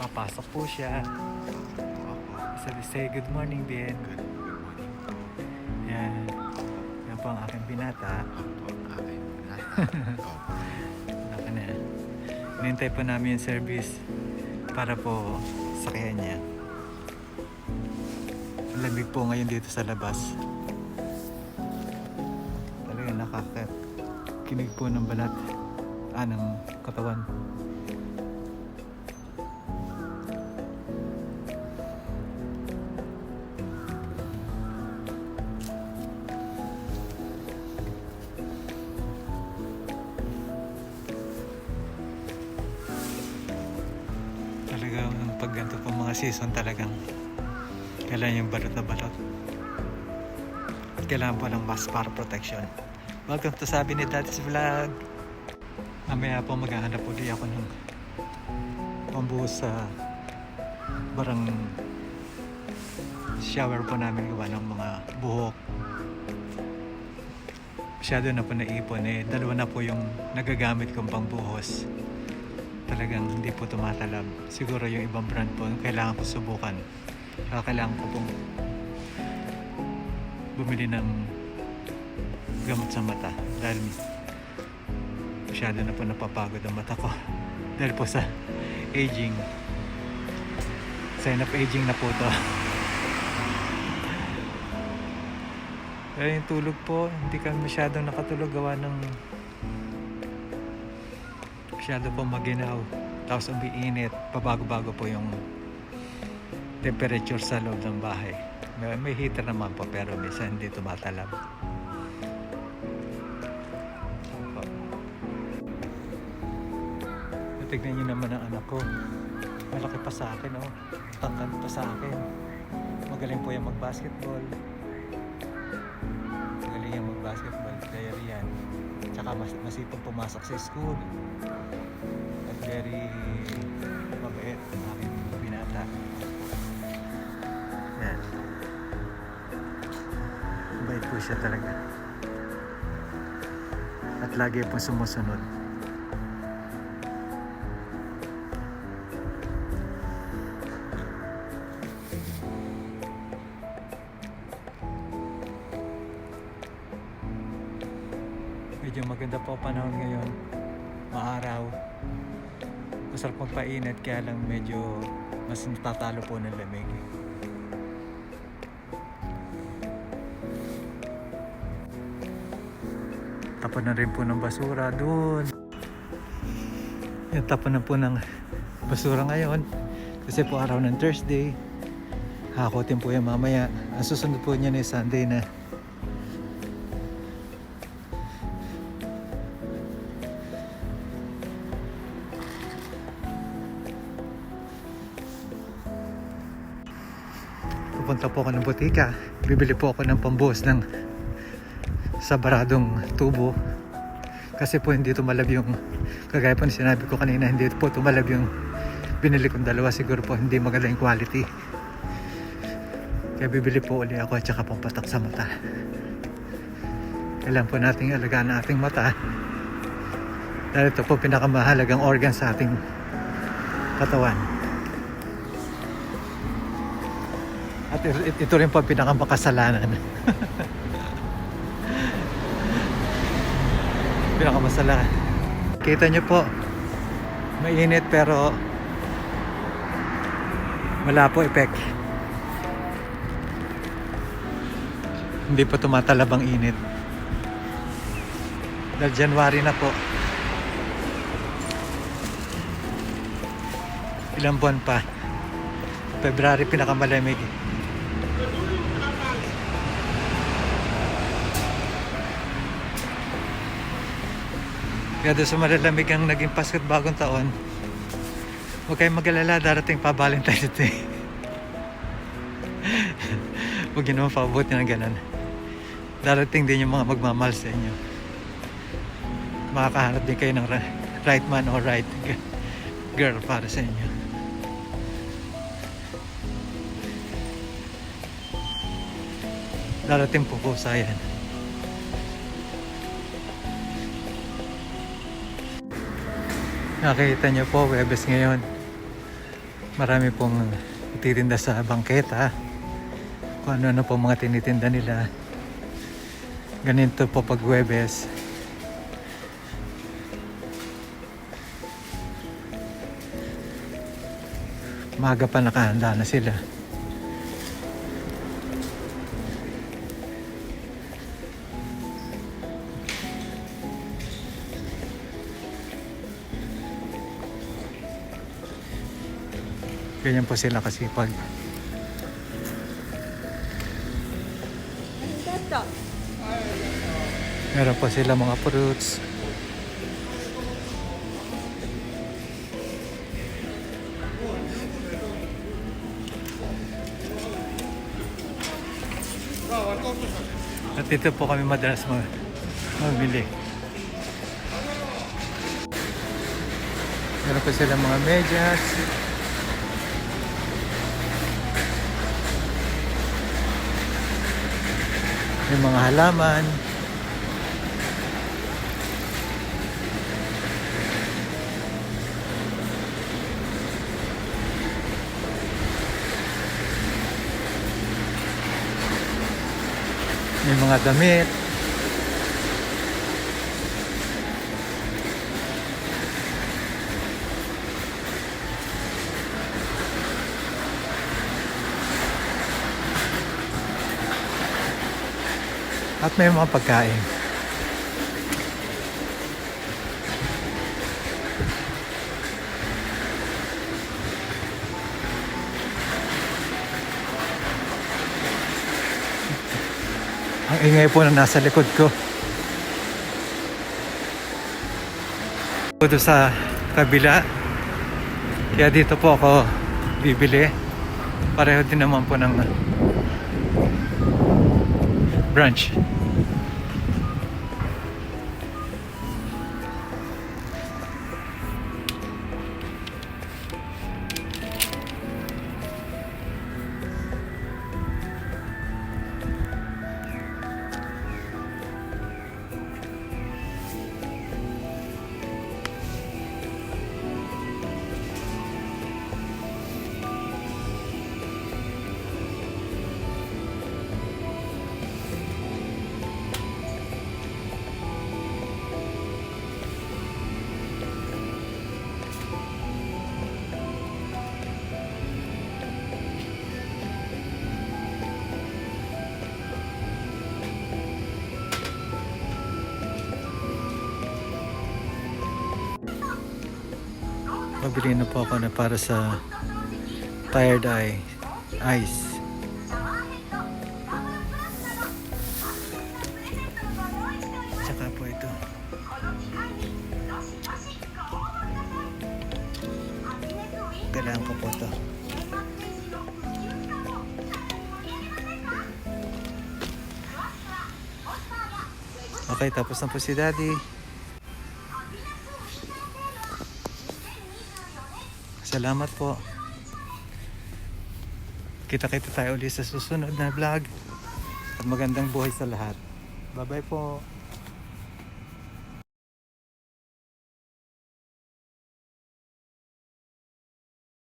Nakapasok po siya. Say good morning din. Good morning. Yan. Yan po ang aking binata. Opo, akin. Opo. Naka na. Nintay po namin yung service para po sakyan niya. Lamig po ngayon dito sa labas. Talaga nakakakinig po ng balat. Ng katawan. Talagang pag ganito po mga season talagang kailangan yung balot na balot. Kailangan po ng mask para protection. Welcome to Sabi ni Daddy's Vlog. Mamaya po maghahanap ulit ako ng pambuhos sa barang shower po namin gawa ng mga buhok. Masyado na po naipon dalawa na po yung nagagamit kong pambuhos. Talagang hindi po tumatalab. Siguro yung ibang brand po kailangan ko subukan. Kailangan ko pong bumili ng gamot sa mata dahil masyado na po napapagod ang mata ko dahil po sa aging. Sign of aging na po to. Pero yung tulog po, hindi kami masyadong nakatulog gawa ng masyado po maginaw. Tapos umiinit, pabago-bago po yung temperature sa loob ng bahay. May heater naman po pero minsan hindi tumatalab. Tignan nyo naman ang anak ko. Malaki pa sa akin, oh. Tangkad pa sa akin. Magaling po yung mag-basketball. Magaling yung mag-basketball. Kaya yan. Tsaka masipag pumasok sa school. At very mabait ang aking binata. Yan. Mabait po siya talaga. At lagi po sumusunod. Medyo maganda po panahon ngayon, maaraw, masarap magpainit kaya lang medyo mas natatalo po ng lamig. Tapon na rin po ng basura doon. Yan, tapon na po ng basura ngayon kasi po araw ng Thursday. Hakotin po yan mamaya. Ang susunod po niya na Sunday na. Pupunta po ako ng butika. Bibili po ako ng pambuhos ng sa baradong tubo. Kasi po hindi tumalab yung, kagaya po na sinabi ko kanina, hindi po tumalab yung binili kong dalawa. Siguro po hindi maganda yung quality. Kaya bibili po uli ako at saka pampatak sa mata. Kailangan po nating alagaan ang ating mata. Dahil ito po pinakamahalagang organ sa ating katawan. At ito rin po pinakamakasalanan. Pinakamasalanan. Kita nyo po, mainit pero wala po effect. Hindi po tumatalab ang init. Dahil January na po. Ilang buwan pa. February pinakamalamig. Kaya doon sa malalamig ang naging Pasko at Bagong Taon, huwag kayong mag-alala, darating pa Valentine's Day. Huwag nyo naman pabuti ng ganun. Darating din yung mga magmamahal sa inyo. Makakahanap din kayo ng right man or right girl para sa inyo. Darating po po sa yan. Nakita nyo po, Webes ngayon. Marami pong titinda sa bangketa. Kung ano-ano po mga tinitinda nila. Ganito po pag Huwebes. Maaga pa nakahanda na sila. Ganyan po sila kasipag. Meron po sila mga fruits. At dito po kami madalas mamili. Meron po sila mga medyas. May mga halaman. May mga damit. At may mga pagkain. Ang ingay po na nasa likod ko. Dito sa kabila. Kaya dito po ako bibili. Pareho din naman po ng brunch. Pabili na po ako na para sa tired eye eyes. Tsaka po ito. Kailangan ko po ito. Okay, tapos na po si Daddy. Salamat po. Kita-kita tayo ulit sa susunod na vlog. At magandang buhay sa lahat. Bye-bye po.